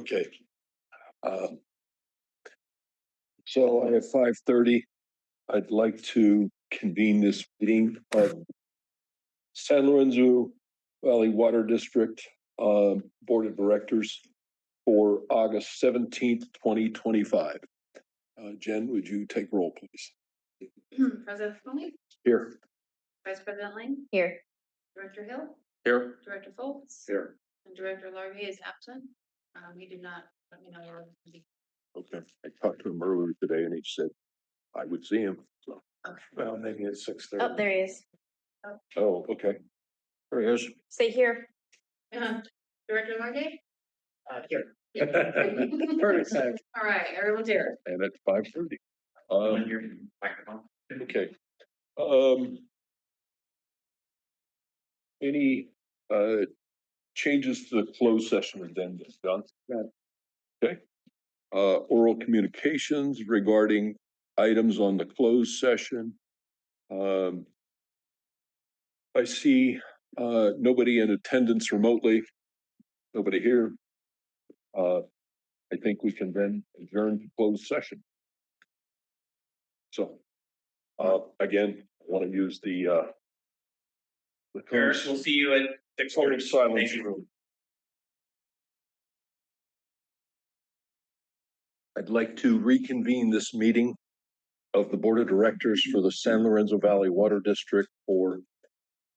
Okay. So at 5:30, I'd like to convene this meeting of San Lorenzo Valley Water District Board of Directors for August 17th, 2025. Jen, would you take roll, please? President Foley? Here. Vice President Lang? Here. Director Hill? Here. Director Foltz? Here. And Director Larvey is absent. We did not let me know. Okay. I talked to him earlier today and he said I would see him. So. Okay. Well, maybe it's 6:30. Oh, there he is. Oh, okay. There he is. Stay here. Director Larvey? Here. Perfect. All right, everyone's here. And it's 5:30. Okay. Any changes to the closed session agenda done? Okay. Oral communications regarding items on the closed session. I see nobody in attendance remotely. Nobody here. I think we can then adjourn to closed session. So, again, I want to use the Paris, we'll see you at 6:30. silence room. I'd like to reconvene this meeting of the Board of Directors for the San Lorenzo Valley Water District for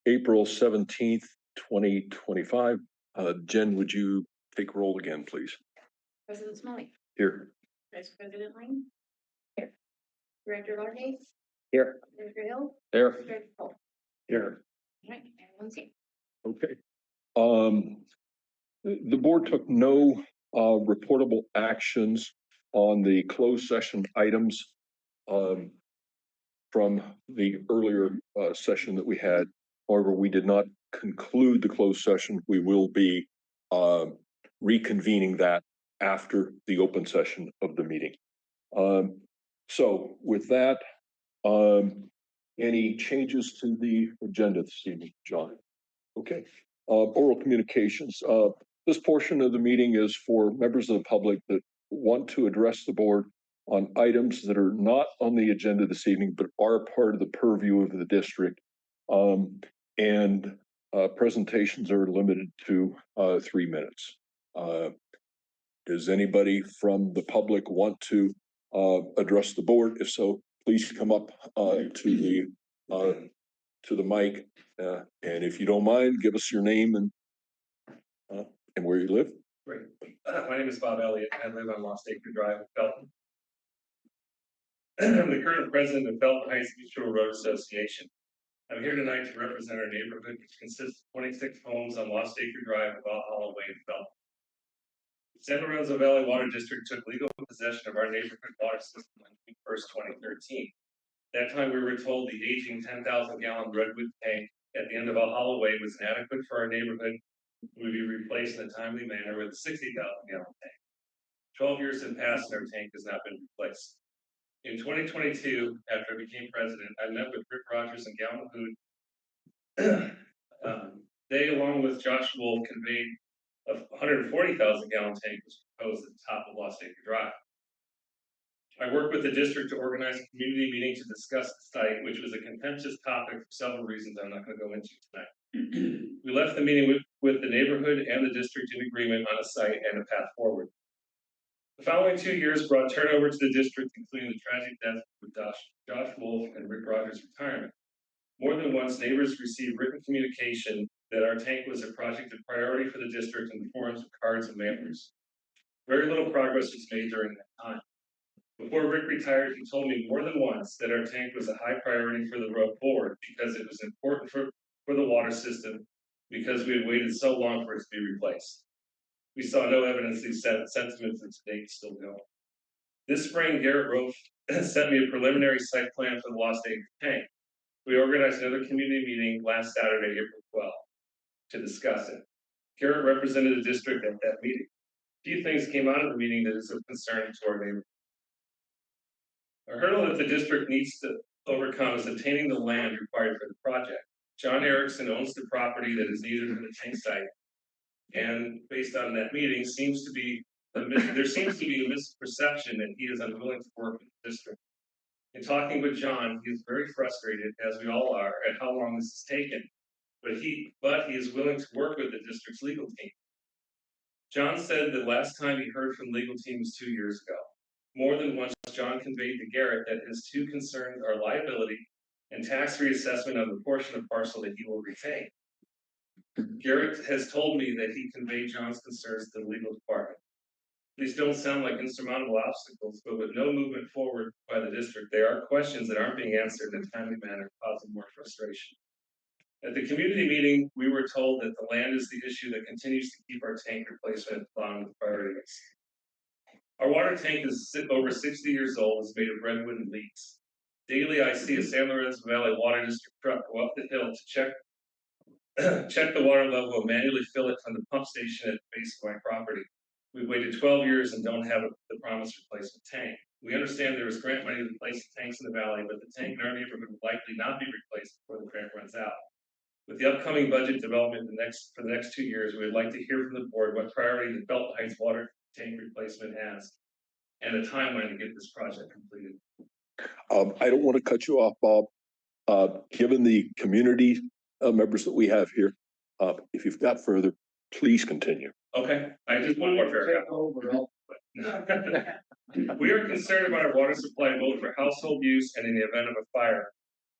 April 17th, 2025. Jen, would you take roll again, please? President Smalley? Here. Vice President Lang? Here. Director Larvey? Here. Director Hill? There. Director Foltz? Here. All right, everyone's here. Okay. The board took no reportable actions on the closed session items from the earlier session that we had. However, we did not conclude the closed session. We will be reconvening that after the open session of the meeting. So with that, any changes to the agenda this evening, John? Okay. Oral communications. This portion of the meeting is for members of the public that want to address the board on items that are not on the agenda this evening, but are part of the purview of the district. Presentations are limited to 3 minutes. Does anybody from the public want to address the board? If so, please come up to the mic, and if you don't mind, give us your name and where you live. Great. My name is Bob Elliott. I live on Lost Acre Drive in Felton. I'm the current president of Felton Heights Mutual Road Association. I'm here tonight to represent our neighborhood, which consists of 26 homes on Lost Acre Drive, Valhalla Way in Felton. San Lorenzo Valley Water District took legal possession of our neighborhood water system on June 1st, 2013. That time we were told the aging 10,000-gallon redwood tank at the end of Valhalla Way was inadequate for our neighborhood. It would be replaced in a timely manner with a 60,000-gallon tank. 12 years have passed and our tank has not been replaced. In 2022, after I became president, I met with Rick Rogers and Gal Mahood. They, along with Josh Wolf, conveyed a 140,000-gallon tank was proposed at the top of Lost Acre Drive. I worked with the district to organize a community meeting to discuss the site, which was a contentious topic for several reasons I'm not going to go into tonight. We left the meeting with the neighborhood and the district in agreement on a site and a path forward. The following 2 years brought turnover to the district, including the tragic death of Josh Wolf and Rick Rogers' retirement. More than once, neighbors received written communication that our tank was a project of priority for the district in the forms of cards and mailers. Very little progress was made during that time. Before Rick retired, he told me more than once that our tank was a high priority for the road board because it was important for the water system because we had waited so long for it to be replaced. We saw no evidence these sentiments and today still go. This spring, Garrett Roach sent me a preliminary site plan for the Lost Acre tank. We organized another community meeting last Saturday, April 12th, to discuss it. Garrett represented the district at that meeting. A few things came out of the meeting that is of concern to our neighborhood. A hurdle that the district needs to overcome is obtaining the land required for the project. John Erickson owns the property that is needed for the tank site, and based on that meeting, seems to be There seems to be a misperception that he is unwilling to work with the district. In talking with John, he is very frustrated, as we all are, at how long this has taken. But he is willing to work with the district's legal team. John said the last time he heard from the legal team was 2 years ago. More than once, John conveyed to Garrett that his two concerns are liability and tax reassessment of the portion of parcel that he will retain. Garrett has told me that he conveyed John's concerns to the legal department. These don't sound like insurmountable obstacles, but with no movement forward by the district, there are questions that aren't being answered in a timely manner, causing more frustration. At the community meeting, we were told that the land is the issue that continues to keep our tank replacement on the priority list. Our water tank is over 60 years old, it's made of redwood and leaks. Daily, I see a San Lorenzo Valley Water District truck go up the hill to check the water level and manually fill it from the pump station at the base of my property. We've waited 12 years and don't have the promised replacement tank. We understand there is grant money to replace the tanks in the valley, but the tank in our neighborhood will likely not be replaced before the grant runs out. With the upcoming budget development for the next 2 years, we would like to hear from the board what priority the Belton Heights water tank replacement has and a timeline to get this project completed. I don't want to cut you off, Bob. Given the community members that we have here, if you've got further, please continue. Okay, I just one more paragraph. We are concerned about our water supply both for household use and in the event of a fire.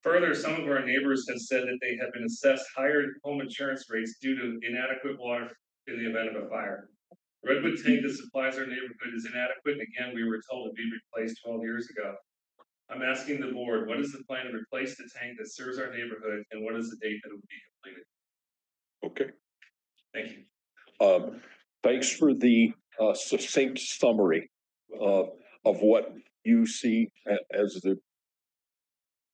Further, some of our neighbors have said that they have been assessed higher home insurance rates due to inadequate water in the event of a fire. Redwood tank that supplies our neighborhood is inadequate, and again, we were told to be replaced 12 years ago. I'm asking the board, what is the plan to replace the tank that serves our neighborhood, and what is the date that it will be completed? Okay. Thank you. Thanks for the succinct summary of what you see as the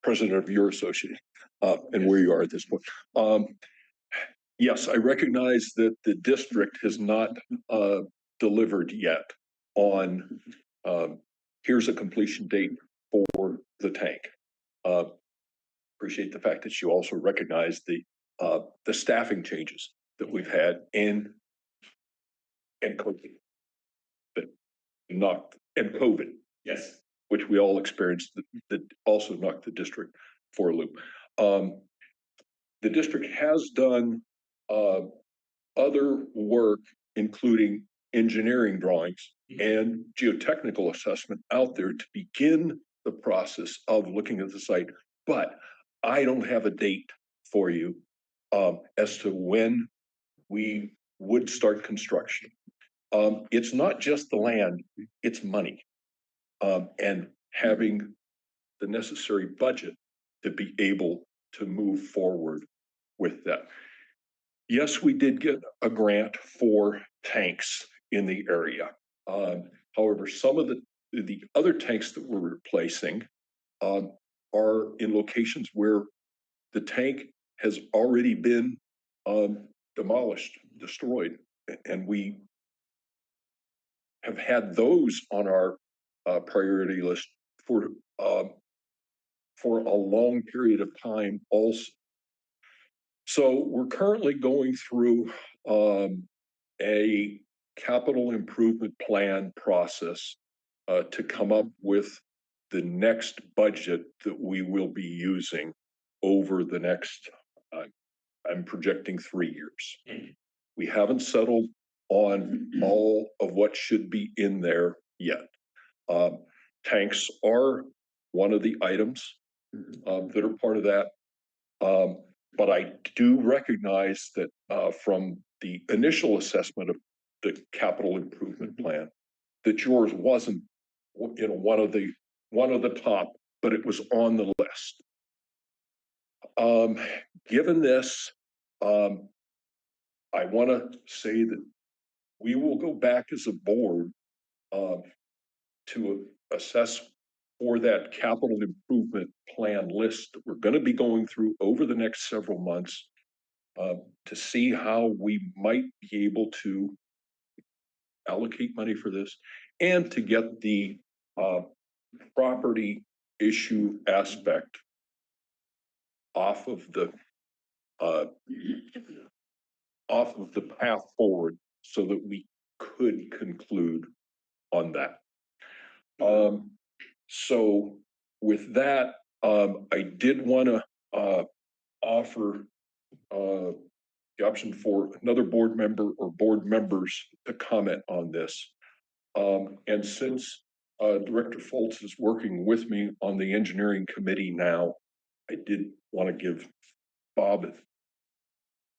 president of your association and where you are at this point. Yes, I recognize that the district has not delivered yet on here's a completion date for the tank. Appreciate the fact that you also recognize the staffing changes that we've had and COVID, but and COVID. Yes. Which we all experienced that also knocked the district for a loop. The district has done other work, including engineering drawings and geotechnical assessment out there to begin the process of looking at the site, but I don't have a date for you as to when we would start construction. It's not just the land, it's money. And having the necessary budget to be able to move forward with that. Yes, we did get a grant for tanks in the area. However, some of the other tanks that we're replacing are in locations where the tank has already been demolished, destroyed, and we have had those on our priority list for a long period of time also. So we're currently going through a capital improvement plan process to come up with the next budget that we will be using over the next, I'm projecting 3 years. We haven't settled on all of what should be in there yet. Tanks are one of the items that are part of that. But I do recognize that from the initial assessment of the capital improvement plan, that yours wasn't, one of the top, but it was on the list. Given this, I want to say that we will go back as a board to assess for that capital improvement plan list that we're going to be going through over the next several months to see how we might be able to allocate money for this and to get the property issue aspect off of the path forward so that we could conclude on that. So with that, I did want to offer the option for another board member or board members to comment on this. And since Director Foltz is working with me on the engineering committee now, I did want to give Bob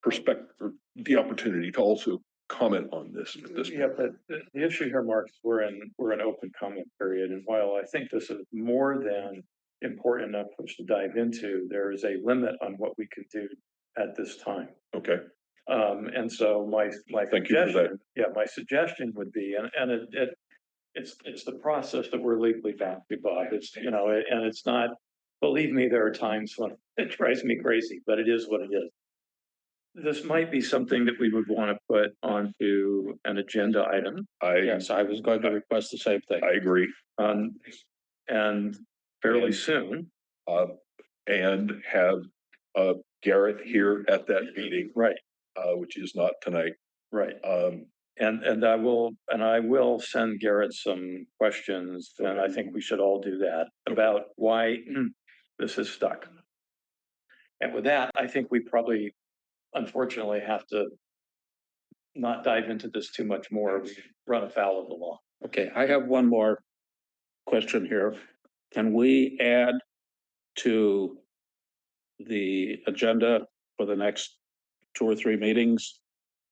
perspective, or the opportunity to also comment on this at this Yeah, point. but the issue here, Mark, is we're in open comment period, and while I think this is more than important enough for us to dive into, there is a limit on what we can do at this time. Okay, And so my Thank you for that. suggestion, yeah, my suggestion would be, and it's the process that we're legally bound to, Bob. It's, you know, and it's not, believe me, there are times when it drives me crazy, but it is what it is. This might be something that we would want to put onto an agenda item. Yes, I was going to request the same thing. I agree. And fairly soon. And have Garrett here at that meeting, Right, which is not tonight. right. And I will send Garrett some questions, and I think we should all do that, about why this is stuck. And with that, I think we probably, unfortunately, have to not dive into this too much more. We run afoul of the law. Okay, I have one more question here. Can we add to the agenda for the next 2 or 3 meetings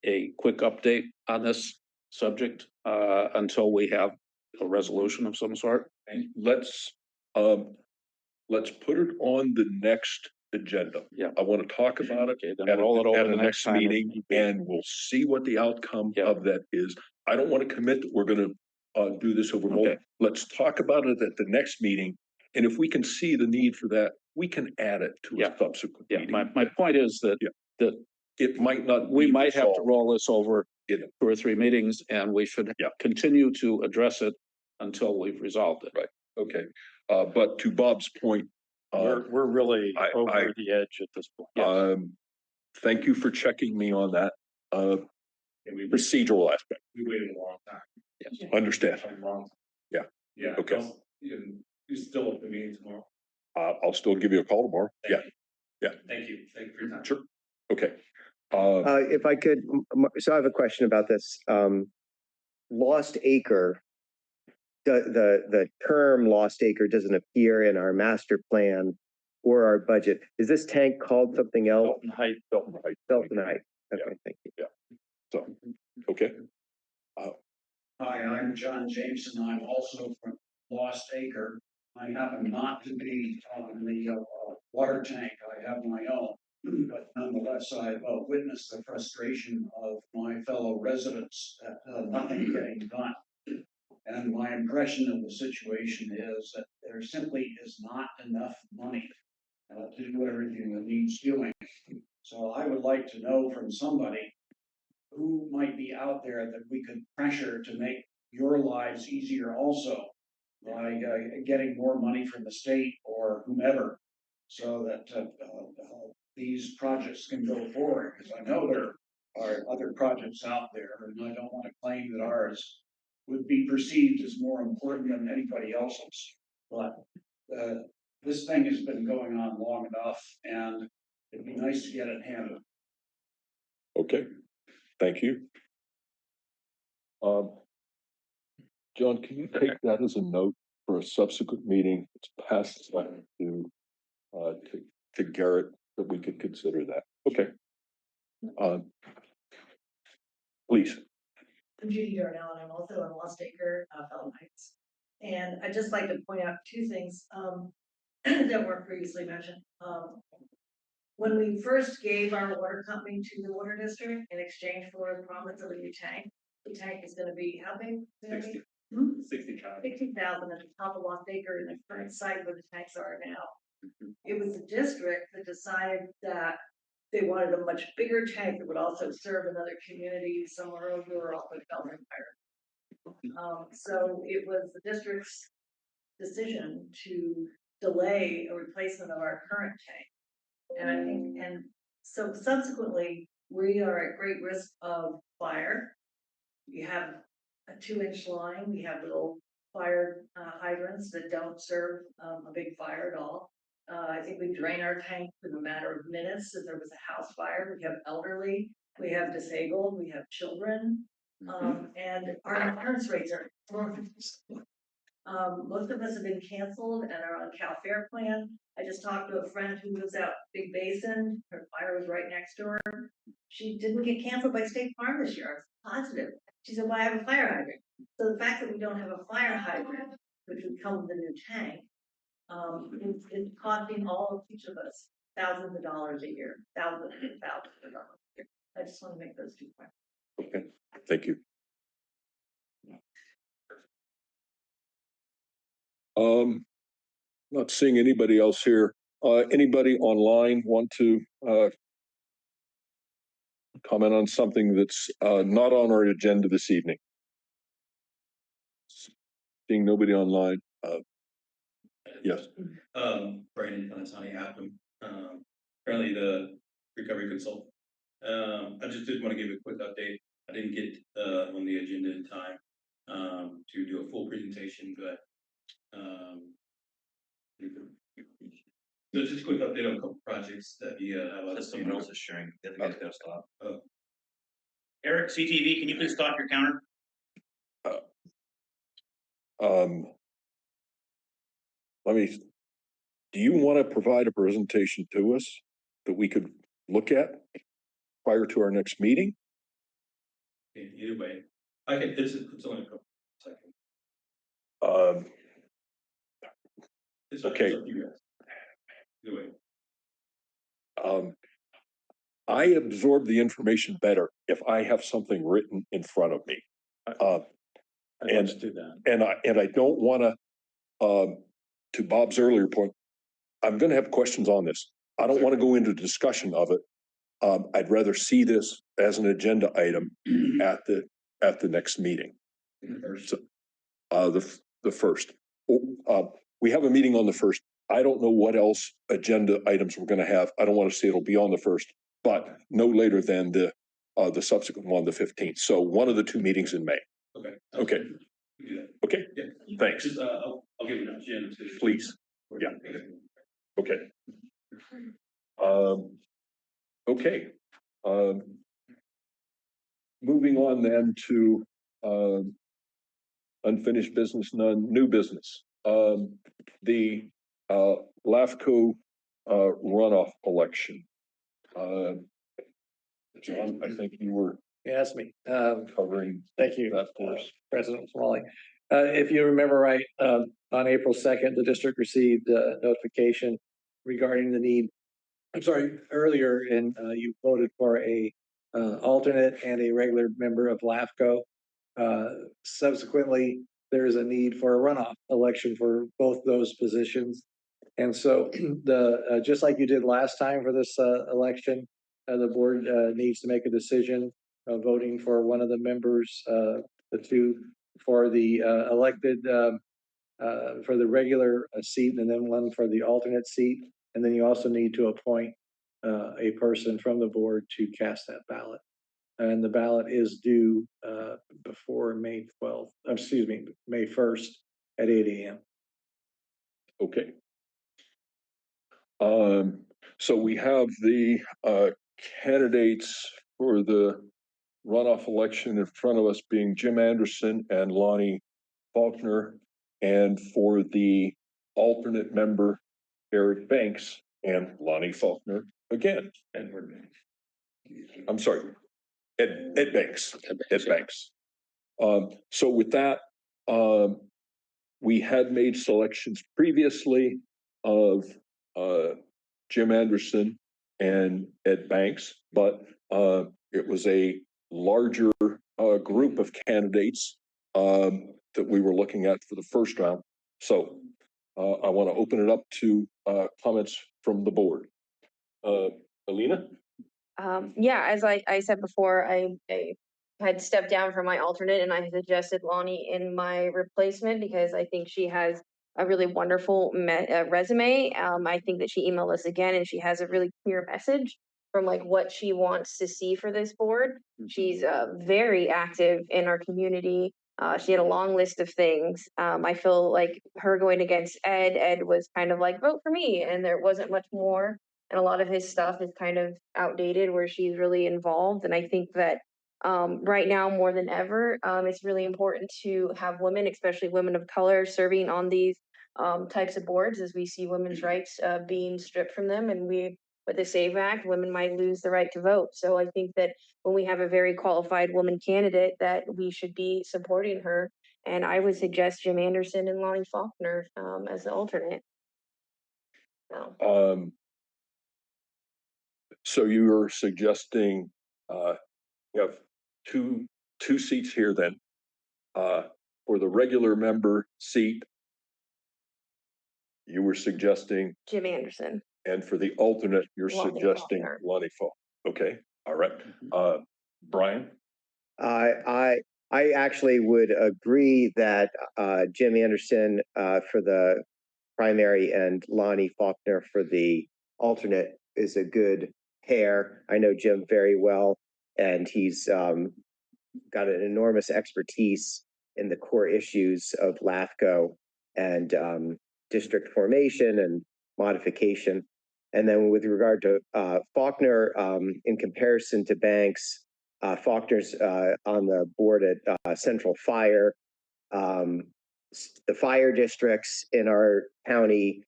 a quick update on this subject until we have a resolution of some sort? And let's put it on the next agenda. Yeah. I want to talk about it Okay, then at roll it over the the next time. meeting, and we'll see what the outcome Yeah. of that is. I don't want to commit that we're going to do this over. Okay. Let's talk about it at the next meeting, and if we can see the need for that, we can add it to Yeah. a subsequent Yeah, meeting. my point is that, that It might not. we be might have to resolved. roll this over Yeah. 2 or 3 meetings, and we should Yeah. continue to address it until we've resolved it. Right. Okay, but to Bob's point, We're really I- over the edge at this point. Yes. thank you for checking me on that, procedural aspect. We waited a long time. Yes. Understand. A long time. Yeah. Yeah. Okay. You still at the meeting tomorrow. I'll still give you a call tomorrow. Yeah, Thank you. Thank you for your time. sure. Okay. If I could, so I have a question about this. Lost acre, the term lost acre doesn't appear in our master plan or our budget. Is this tank called something else? Dalton Height. Right. Dalton Height. Okay, thank you. So, okay. Hi, I'm John Jameson. I'm also from Lost Acre. I happen not to be on the water tank. I have my own, but nonetheless, I've witnessed the frustration of my fellow residents at nothing getting done. And my impression of the situation is that there simply is not enough money to do everything that needs doing. So I would like to know from somebody who might be out there that we could pressure to make your lives easier also by getting more money from the state or whomever, so that these projects can go forward. Because I know there are other projects out there, and I don't want to claim that ours would be perceived as more important than anybody else's. But this thing has been going on long enough, and it'd be nice to get it handled. Okay, thank you. John, can you take that as a note for a subsequent meeting? It's passed on to Garrett, that we could consider that. Okay. Please. I'm Judy Darnell, and I'm also on Lost Acre, Felton Heights. And I'd just like to point out 2 things that weren't previously mentioned. When we first gave our water company to the water district in exchange for the promise of a new tank, the tank is gonna be, how big? 60. 60,000. 60,000 at the top of Lost Acre in the current site where the tanks are now. It was the district that decided that they wanted a much bigger tank that would also serve another community somewhere over off of Belmont Empire. So it was the district's decision to delay a replacement of our current tank. And I think, and so subsequently, we are at great risk of fire. We have a 2-inch line. We have little fire hydrants that don't serve a big fire at all. I think we drain our tank in a matter of minutes if there was a house fire. We have elderly, we have disabled, we have children. And our insurance rates are most of us have been canceled and are on Cal Fair plan. I just talked to a friend who lives out Big Basin. Her fire was right next to her. She didn't get canceled by State Farm this year. I was positive. She said, well, I have a fire hydrant. So the fact that we don't have a fire hydrant, which would come with a new tank, it's costing all of each of us thousands of dollars a year, thousands of dollars a year. I just want to make those 2 points. Okay, thank you. Not seeing anybody else here. Anybody online want to comment on something that's not on our agenda this evening? Seeing nobody online. Yes. Brandon Conisani Aptum, currently the recovery consultant. I just did want to give a quick update. I didn't get on the agenda in time to do a full presentation, but so just a quick update on a couple projects that we have. Someone else is sharing. The other guy's got to stop. Oh. Eric, CTV, can you please stop your counter? Do you want to provide a presentation to us that we could look at prior to our next meeting? Either way, I can. It's only a couple seconds. It's okay. It's up to you guys. Either way. I absorb the information better if I have something written in front of me. And do that. And I don't want to Bob's earlier point, I'm going to have questions on this. I don't want to go into discussion of it. I'd rather see this as an agenda item at the next meeting. So, the first. We have a meeting on the first. I don't know what else agenda items we're going to have. I don't want to say it'll be on the first, but no later than the subsequent one, the 15th. So one of the 2 meetings in May. Okay. Okay. Okay. Yeah. Thanks. Just, I'll give it to Jim. Please. Yeah. Okay. Okay. Moving on then to unfinished business, new business. The LAFCO runoff election. John, I think you were asked me. covering. Thank you, that for us. President Smalley. If you remember right, on April 2nd, the district received a notification regarding the need. I'm sorry, earlier you voted for a alternate and a regular member of LAFCO. Subsequently, there is a need for a runoff election for both those positions. And so just like you did last time for this election, the board needs to make a decision voting for one of the members, the 2 for the elected, for the regular seat, and then one for the alternate seat. And then you also need to appoint a person from the board to cast that ballot. And the ballot is due before May 12th, excuse me, May 1st at 8 a.m. Okay. So we have the candidates for the runoff election in front of us being Jim Anderson and Lonnie Faulkner, and for the alternate member, Eric Banks and Lonnie Faulkner again. Edward Banks. I'm sorry, Ed Banks. Ed Banks. So with that, we had made selections previously of Jim Anderson and Ed Banks, but it was a larger group of candidates that we were looking at for the first round. So I want to open it up to comments from the board. Alina? Yeah, as I said before, I had stepped down from my alternate and I suggested Lonnie in my replacement because I think she has a really wonderful resume. I think that she emailed us again and she has a really clear message from like what she wants to see for this board. She's very active in our community. She had a long list of things. I feel like her going against Ed was kind of like, vote for me, and there wasn't much more. And a lot of his stuff is kind of outdated where she's really involved. And I think that right now more than ever, it's really important to have women, especially women of color, serving on these types of boards as we see women's rights being stripped from them. And with the SAVE Act, women might lose the right to vote. So I think that when we have a very qualified woman candidate, that we should be supporting her. And I would suggest Jim Anderson and Lonnie Faulkner as the alternate. So. So you are suggesting, you have two seats here then. For the regular member seat, you were suggesting, Jim Anderson. and for the alternate, you're Lonnie suggesting Faulkner. Lonnie Faulkner. Okay, all right. Brian? I actually would agree that Jim Anderson for the primary and Lonnie Faulkner for the alternate is a good pair. I know Jim very well, and he's got an enormous expertise in the core issues of LAFCO and district formation and modification. And then with regard to Faulkner, in comparison to Banks, Faulkner's on the board at Central Fire. The fire districts in our county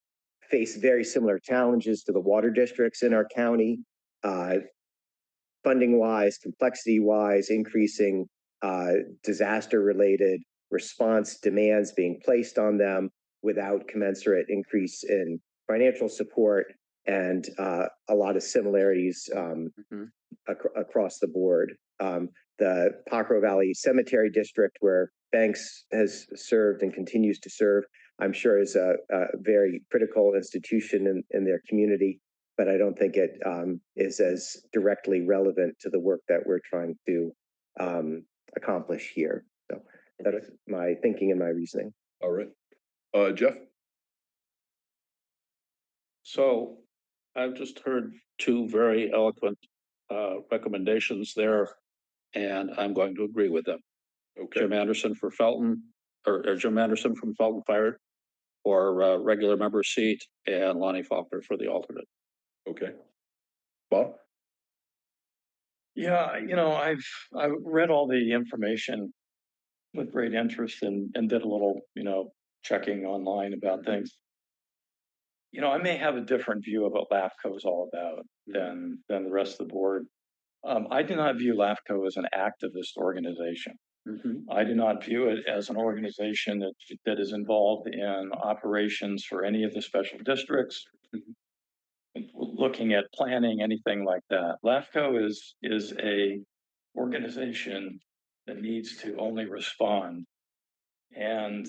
face very similar challenges to the water districts in our county. Funding wise, complexity wise, increasing disaster related response demands being placed on them without commensurate increase in financial support, and a lot of similarities across the board. The Pacro Valley Cemetery District, where Banks has served and continues to serve, I'm sure is a very critical institution in their community, but I don't think it is as directly relevant to the work that we're trying to accomplish here. So that is my thinking and my reasoning. All right. Jeff? So I've just heard two very eloquent recommendations there, and I'm going to agree with them. Okay. Jim Anderson for Felton, or Jim Anderson from Felton Fire for regular member seat, and Lonnie Faulkner for the alternate. Okay. Bob? Yeah, I've read all the information with great interest and did a little, checking online about things. I may have a different view of what LAFCO is all about than the rest of the board. I do not view LAFCO as an activist organization. I do not view it as an organization that is involved in operations for any of the special districts, looking at planning, anything like that. LAFCO is a organization that needs to only respond. And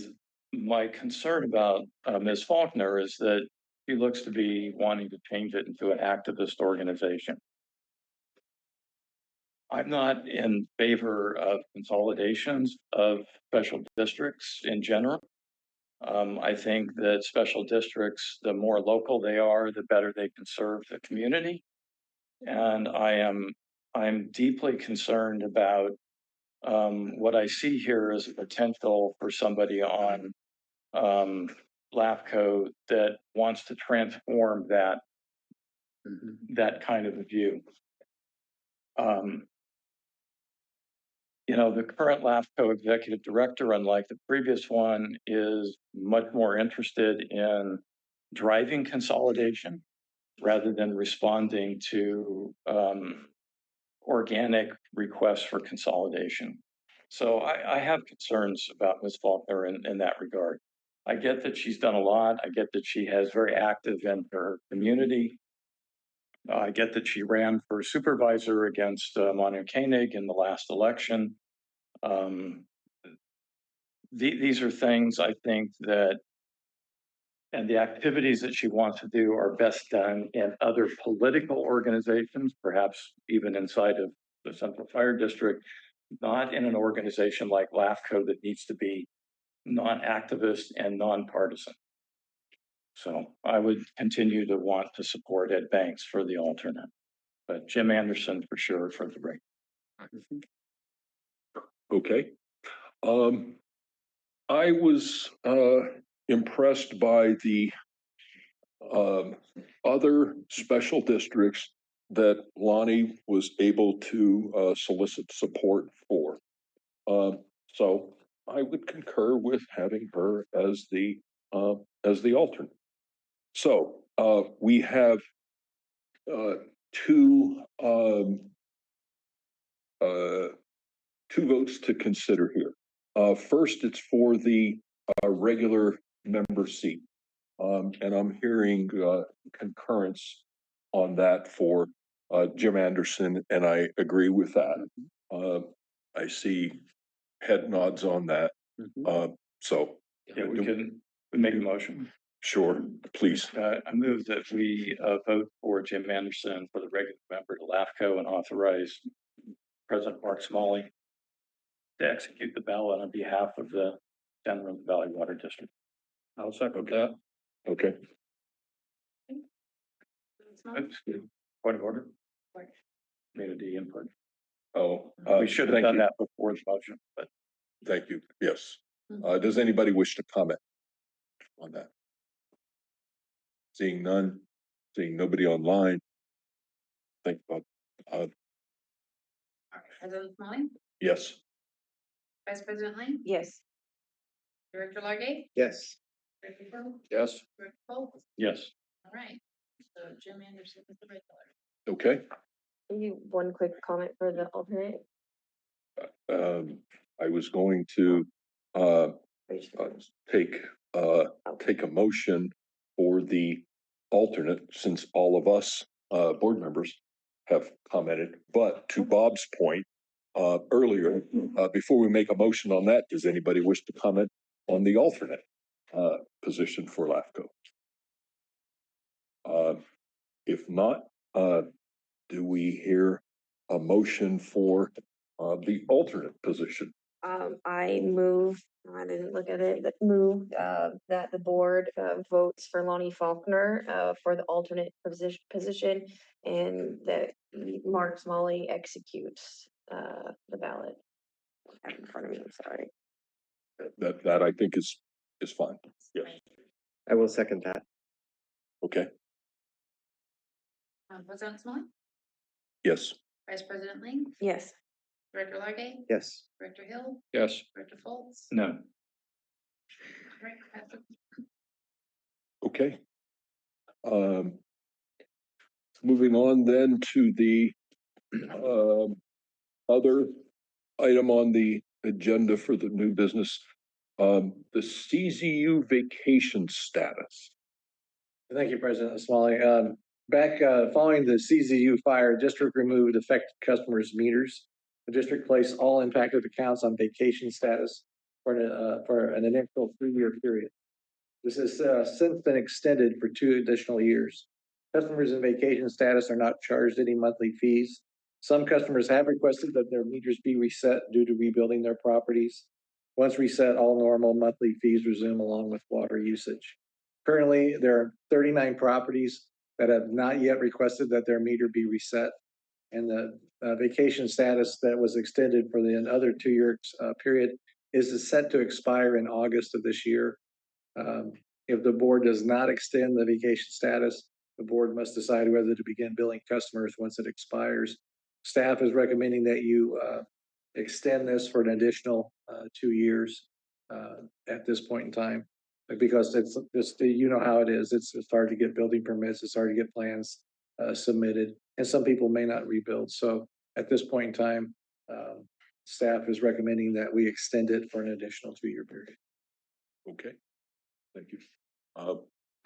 my concern about Ms. Faulkner is that she looks to be wanting to change it into an activist organization. I'm not in favor of consolidations of special districts in general. I think that special districts, the more local they are, the better they can serve the community. And I'm deeply concerned about what I see here as a potential for somebody on LAFCO that wants to transform that kind of a view. The current LAFCO executive director, unlike the previous one, is much more interested in driving consolidation rather than responding to organic requests for consolidation. So I have concerns about Ms. Faulkner in that regard. I get that she's done a lot. I get that she has very active in her community. I get that she ran for supervisor against Manu Koenig in the last election. These are things I think that, and the activities that she wants to do are best done in other political organizations, perhaps even inside of the Central Fire District, not in an organization like LAFCO that needs to be non-activist and non-partisan. So I would continue to want to support Ed Banks for the alternate, but Jim Anderson for sure for the break. Okay. I was impressed by the other special districts that Lonnie was able to solicit support for. So I would concur with having her as the alternate. So we have two two votes to consider here. First, it's for the regular member seat. And I'm hearing concurrence on that for Jim Anderson, and I agree with that. I see head nods on that. So Yeah, we make a motion. sure, please. I move that we vote for Jim Anderson for the regular member to LAFCO and authorize President Mark Smalley to execute the ballot on behalf of the San Lorenzo Valley Water District. I'll second that. Okay. Point of order. Community input. Oh, We should have done that before the motion, but Thank you. Yes. Does anybody wish to comment on that? Seeing none, seeing nobody online. Think about, President Smalley, yes. Vice President Lang, Yes. Director Largay, Yes. Director Hill, Yes. Director Foltz. yes. All right, so Jim Anderson is the regular. Okay. You, one quick comment for the alternate. I was going to take a motion for the alternate, since all of us board members have commented. But to Bob's point earlier, before we make a motion on that, does anybody wish to comment on the alternate position for LAFCO? If not, do we hear a motion for the alternate position? I move, I didn't look at it, but move, that the board, votes for Lonnie Faulkner, for the alternate position and that Mark Smalley executes, the ballot. I have it in front of me, I'm sorry. That I think is fine. Yes. I will second that. Okay. President Smalley, Yes. Vice President Lang, Yes. Director Largay, Yes. Director Hill, Yes. Director Foltz. No. All right, passes. Okay. Moving on then to the other item on the agenda for the new business, the CZU vacation status. Thank you, President Smalley. Back following the CZU fire, district removed affected customers' meters. The district placed all impacted accounts on vacation status for an initial 3-year period. This has since been extended for 2 additional years. Customers in vacation status are not charged any monthly fees. Some customers have requested that their meters be reset due to rebuilding their properties. Once reset, all normal monthly fees resume along with water usage. Currently, there are 39 properties that have not yet requested that their meter be reset. And the vacation status that was extended for the other 2-year period is set to expire in August of this year. If the board does not extend the vacation status, the board must decide whether to begin billing customers once it expires. Staff is recommending that you extend this for an additional 2 years at this point in time. Because it's just, you know how it is. It's hard to get building permits. It's hard to get plans submitted, and some people may not rebuild. So at this point in time, staff is recommending that we extend it for an additional 2-year period. Okay. Thank you.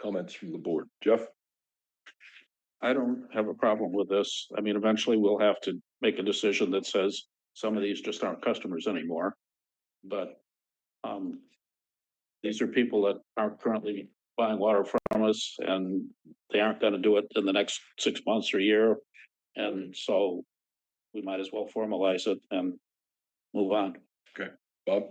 Comments from the board. Jeff? I don't have a problem with this. I mean, eventually we'll have to make a decision that says some of these just aren't customers anymore. But these are people that aren't currently buying water from us, and they aren't gonna do it in the next 6 months or a year. And so we might as well formalize it and move on. Okay. Bob?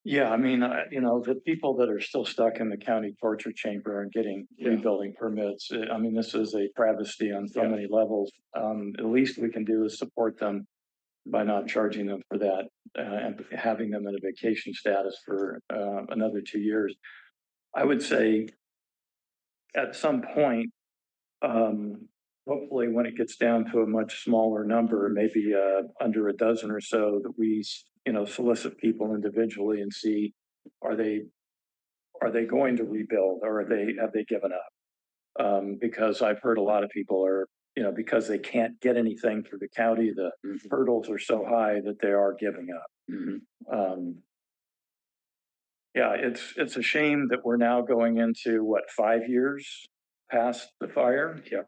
Yeah, I mean, the people that are still stuck in the county torture chamber and getting rebuilding permits, I mean, this is a travesty on so many levels. The least we can do is support them by not charging them for that, and having them in a vacation status for, another 2 years. I would say at some point, hopefully when it gets down to a much smaller number, maybe, under a dozen or so, that we, solicit people individually and see, are they going to rebuild, or have they given up? Because I've heard a lot of people are, because they can't get anything through the county, the hurdles are so high that they are giving up. Yeah, it's a shame that we're now going into, what, 5 years past the fire? Yeah.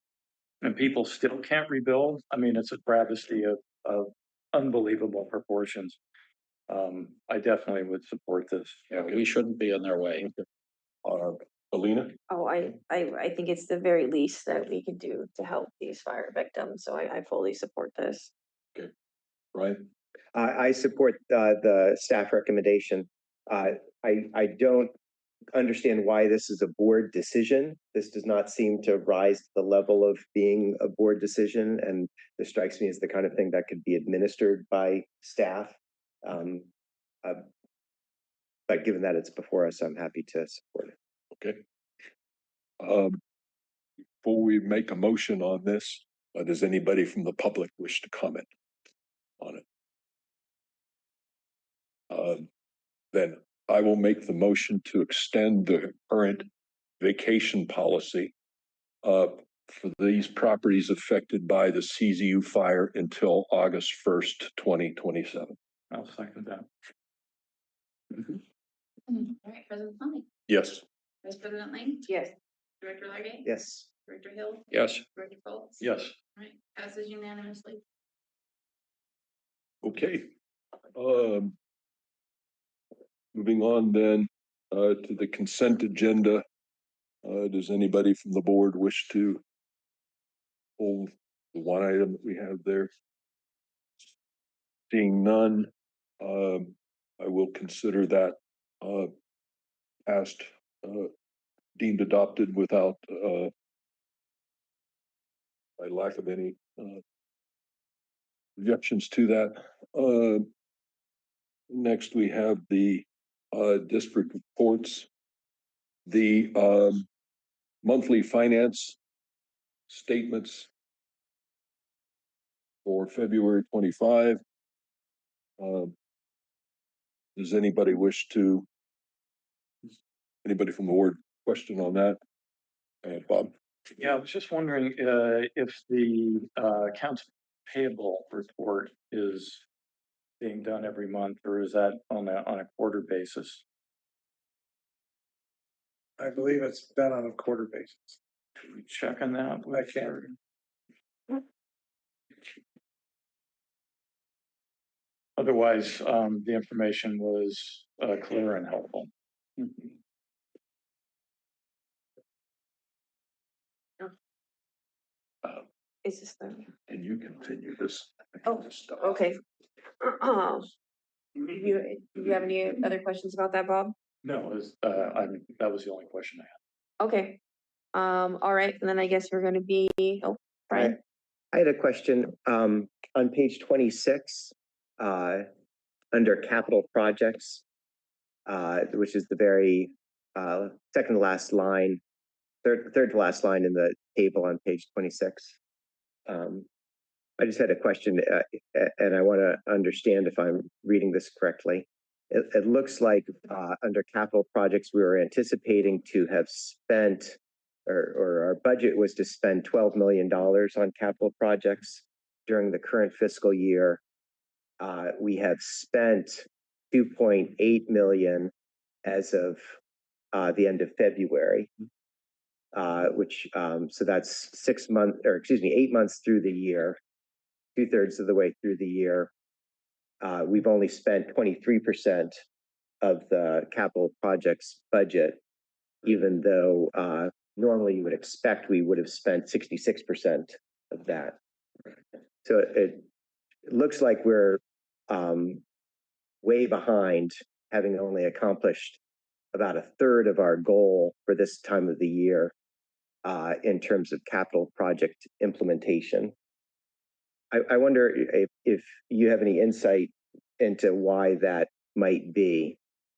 And people still can't rebuild. I mean, it's a travesty of unbelievable proportions. I definitely would support this. Yeah, we shouldn't be in their way. Alina? Oh, I think it's the very least that we could do to help these fire victims, so I fully support this. Right? I support the staff recommendation. I don't understand why this is a board decision. This does not seem to rise to the level of being a board decision, and this strikes me as the kind of thing that could be administered by staff. But given that it's before us, I'm happy to support it. Okay. Before we make a motion on this, does anybody from the public wish to comment on it? Then I will make the motion to extend the current vacation policy for these properties affected by the CZU fire until August 1st, 2027. I'll second that. All right, President Fleming, Yes. Vice President Lang, Yes. Director Legate. Yes. Director Hill, Yes. Director Foltz. Yes. All right, passes unanimously. Okay. Moving on then to the consent agenda. Does anybody from the board wish to hold the one item that we have there? Seeing none, I will consider that passed, deemed adopted without by lack of any objections to that. Next, we have the district reports. The monthly finance statements for February 25. Does anybody wish to, anybody from the board question on that? Bob? Yeah, I was just wondering, if the, accounts payable report is being done every month, or is that on a quarter basis? I believe it's done on a quarter basis. Can we check on that? I can. Otherwise, the information was, clear and helpful. Is this the? Can you continue this? Oh, okay. Do you have any other questions about that, Bob? No, it was, that was the only question I had. Okay. All right, and then I guess we're gonna be, oh, Brian. I had a question on page 26, under capital projects, which is the very second to last line, third to last line in the table on page 26. I just had a question, and I want to understand if I'm reading this correctly. It looks like under capital projects, we were anticipating to have spent, or our budget was to spend $12 million on capital projects during the current fiscal year. We have spent 2.8 million as of the end of February, which so that's 8 months through the year, 2/3 of the way through the year. We've only spent 23% of the capital projects budget, even though normally you would expect we would have spent 66% of that. So it looks like we're way behind, having only accomplished about 1/3 of our goal for this time of the year in terms of capital project implementation. I wonder if if you have any insight into why that might be.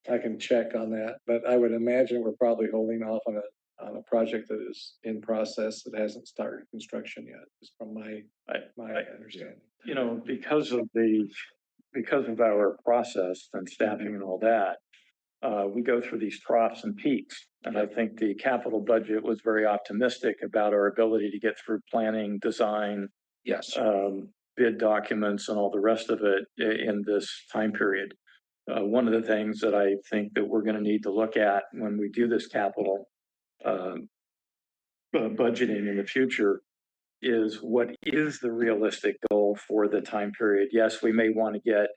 I can check on that, but I would imagine we're probably holding off on a project that is in process that hasn't started construction yet, just from my understanding. You know, because of our process and staffing and all that, we go through these troughs and peaks. And I think the capital budget was very optimistic about our ability to get through planning, design, Yes. bid documents and all the rest of it in this time period. One of the things that I think that we're going to need to look at when we do this capital budgeting in the future is what is the realistic goal for the time period? Yes, we may want to get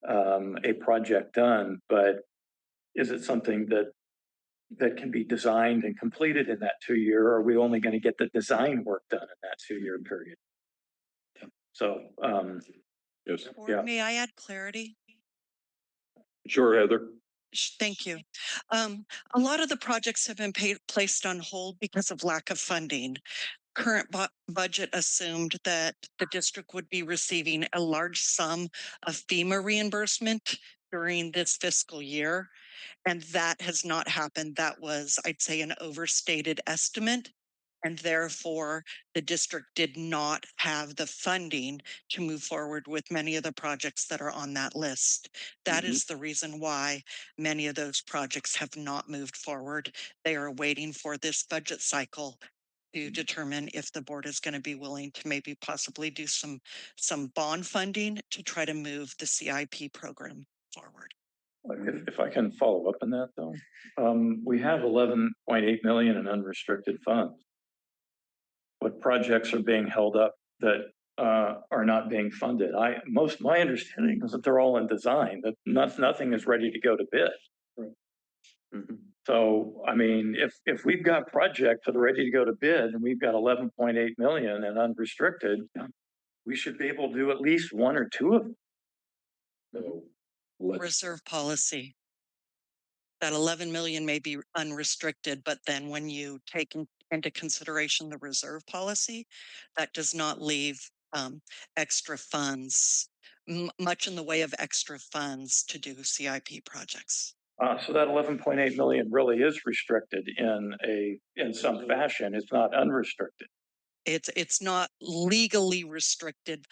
a project done, but is it something that can be designed and completed in that 2 year? Or are we only going to get the design work done in that 2 year period? So, Yes, yeah. May I add clarity? sure, Heather. Thank you. A lot of the projects have been placed on hold because of lack of funding. Current budget assumed that the district would be receiving a large sum of FEMA reimbursement during this fiscal year, and that has not happened. That was, I'd say, an overstated estimate. And therefore, the district did not have the funding to move forward with many of the projects that are on that list. That is the reason why many of those projects have not moved forward. They are waiting for this budget cycle to determine if the board is going to be willing to maybe possibly do some bond funding to try to move the CIP program forward. If I can follow up on that though, we have 11.8 million in unrestricted funds. What projects are being held up that are not being funded? My understanding is that they're all in design, that nothing is ready to go to bid. So, I mean, if we've got projects that are ready to go to bid and we've got 11.8 million and unrestricted, we should be able to do at least one or two of them. So Reserve policy. That 11 million may be unrestricted, but then when you take into consideration the reserve policy, that does not leave extra funds, much in the way of extra funds to do CIP projects. So that 11.8 million really is restricted in some fashion. It's not unrestricted. It's not legally restricted,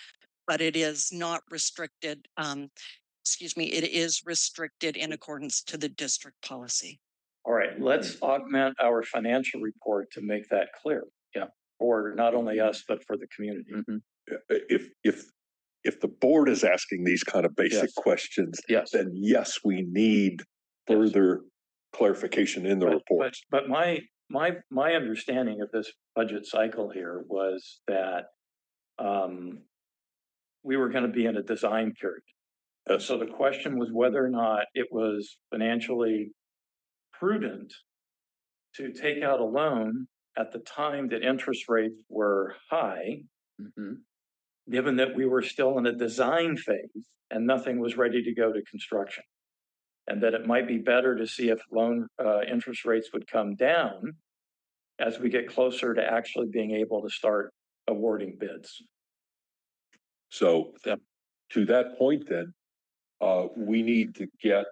but it is not restricted. It is restricted in accordance to the district policy. All right, let's augment our financial report to make that clear. Yeah, for not only us, but for the community. If the board is asking these kind of basic questions, then yes, we need further clarification in the report. But my understanding of this budget cycle here was that we were going to be in a design period. So the question was whether or not it was financially prudent to take out a loan at the time that interest rates were high, given that we were still in a design phase and nothing was ready to go to construction. And that it might be better to see if loan interest rates would come down as we get closer to actually being able to start awarding bids. So to that point then, we need to get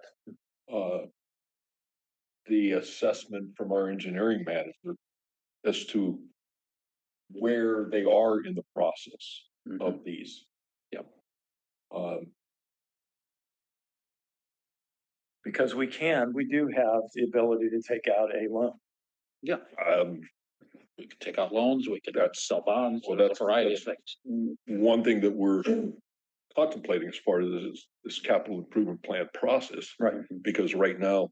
the assessment from our engineering manager as to where they are in the process of these. Because we do have the ability to take out a loan. Yeah. We could take out loans, we could sell bonds, Well, that's a variety of things. one thing that we're contemplating as part of this capital improvement plan process. Right. Because right now,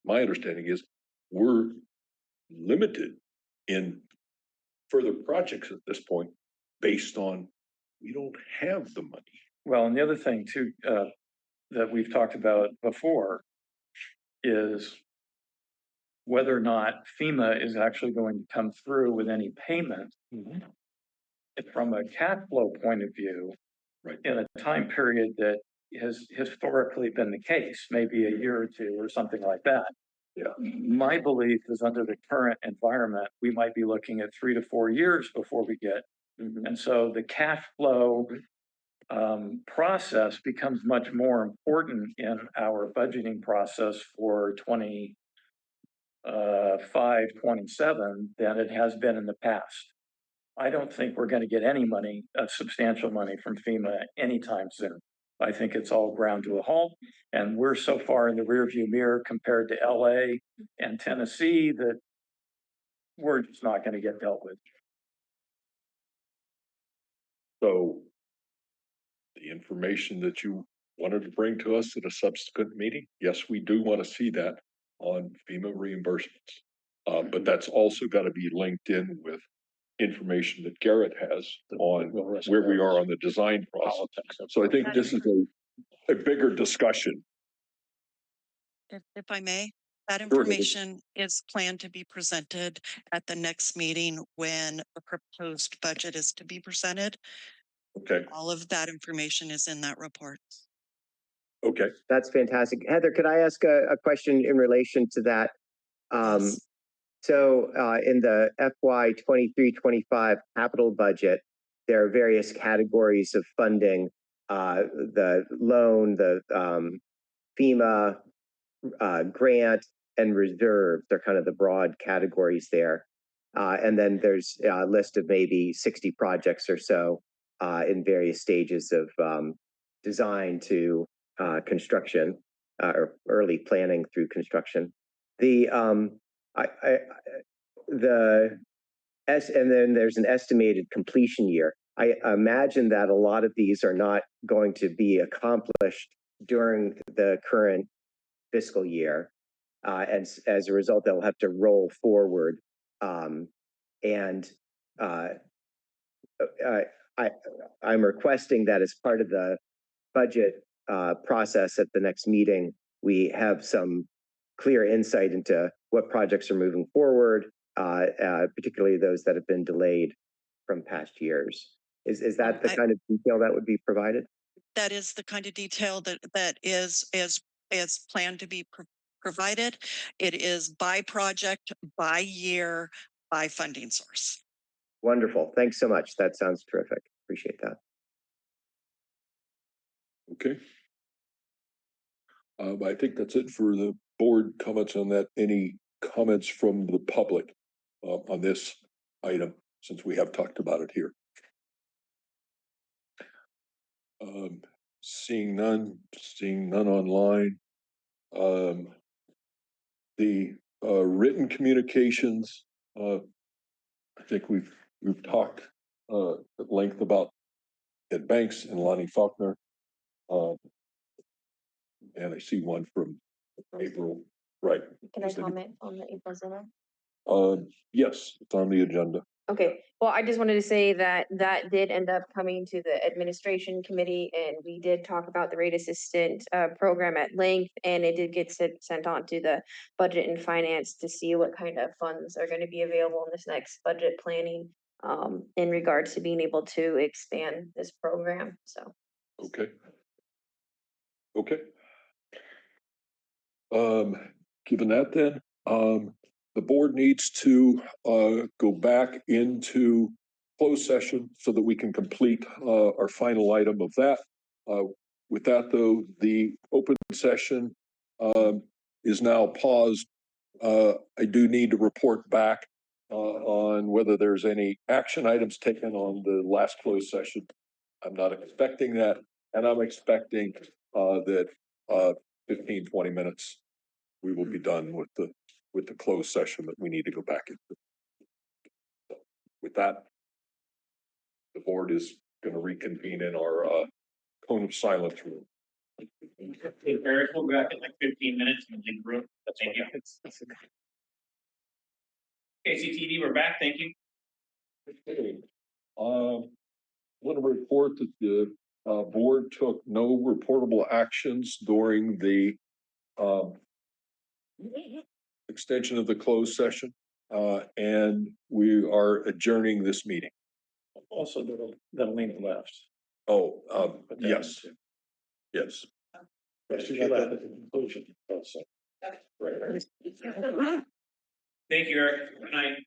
my understanding is we're limited in further projects at this point based on we don't have the money. Well, and the other thing too, that we've talked about before is whether or not FEMA is actually going to come through with any payment. From a cash flow point of view, in a time period that has historically been the case, maybe a year or two or something like that. Yeah. My belief is under the current environment, we might be looking at 3 to 4 years before we get. And so the cash flow process becomes much more important in our budgeting process for 27 than it has been in the past. I don't think we're gonna get any money, substantial money from FEMA anytime soon. I think it's all ground to a halt, and we're so far in the rearview mirror compared to LA and Tennessee that we're just not gonna get dealt with. So the information that you wanted to bring to us at a subsequent meeting, yes, we do want to see that on FEMA reimbursements. But that's also got to be linked in with information that Garrett has on where we are on the design process. So I think this is a bigger discussion. If I may, that Sure. information is planned to be presented at the next meeting when the proposed budget is to be presented. Okay, All of that information is in that report. okay. That's fantastic. Heather, could I ask a question in relation to that? Yes. So in the FY 23-25 capital budget, there are various categories of funding, the loan, the FEMA grant, and reserves are kind of the broad categories there. And then there's a list of maybe 60 projects or so in various stages of design to construction or early planning through construction. The and then there's an estimated completion year. I imagine that a lot of these are not going to be accomplished during the current fiscal year. And as a result, they'll have to roll forward. And I'm requesting that as part of the budget process at the next meeting, we have some clear insight into what projects are moving forward, particularly those that have been delayed from past years. Is that the kind of detail that would be provided? That is the kind of detail that is planned to be provided. It is by project, by year, by funding source. Wonderful. Thanks so much. That sounds terrific. Appreciate that. Okay. I think that's it for the board comments on that. Any comments from the public on this item, since we have talked about it here? Seeing none online. The written communications, I think we've talked at length about Ed Banks and Lonnie Faulkner. And I see one from April, right? Can I comment on the April Zilla? Yes, it's on the agenda. Okay, well, I just wanted to say that that did end up coming to the administration committee, and we did talk about the rate assistant program at length, and it did get sent on to the budget and finance to see what kind of funds are going to be available in this next budget planning in regards to being able to expand this program. So. Okay. Okay. Given that, then the board needs to go back into closed session so that we can complete our final item of that. With that, though, the open session is now paused. I do need to report back on whether there's any action items taken on the last closed session. I'm not expecting that, and I'm expecting that 15, 20 minutes we will be done with the closed session that we need to go back into. So with that, the board is going to reconvene in our cone of silence room. Hey, Eric, we'll be back in like 15 minutes and leave the room. Thank you. KCTV, we're back. Thank you. Okay. I want to report that the board took no reportable actions during the extension of the closed session, and we are adjourning this meeting. Also, that'll mean left. Oh, yes. Yes. She got that at the conclusion. Also. Right. Thank you, Eric. Good night.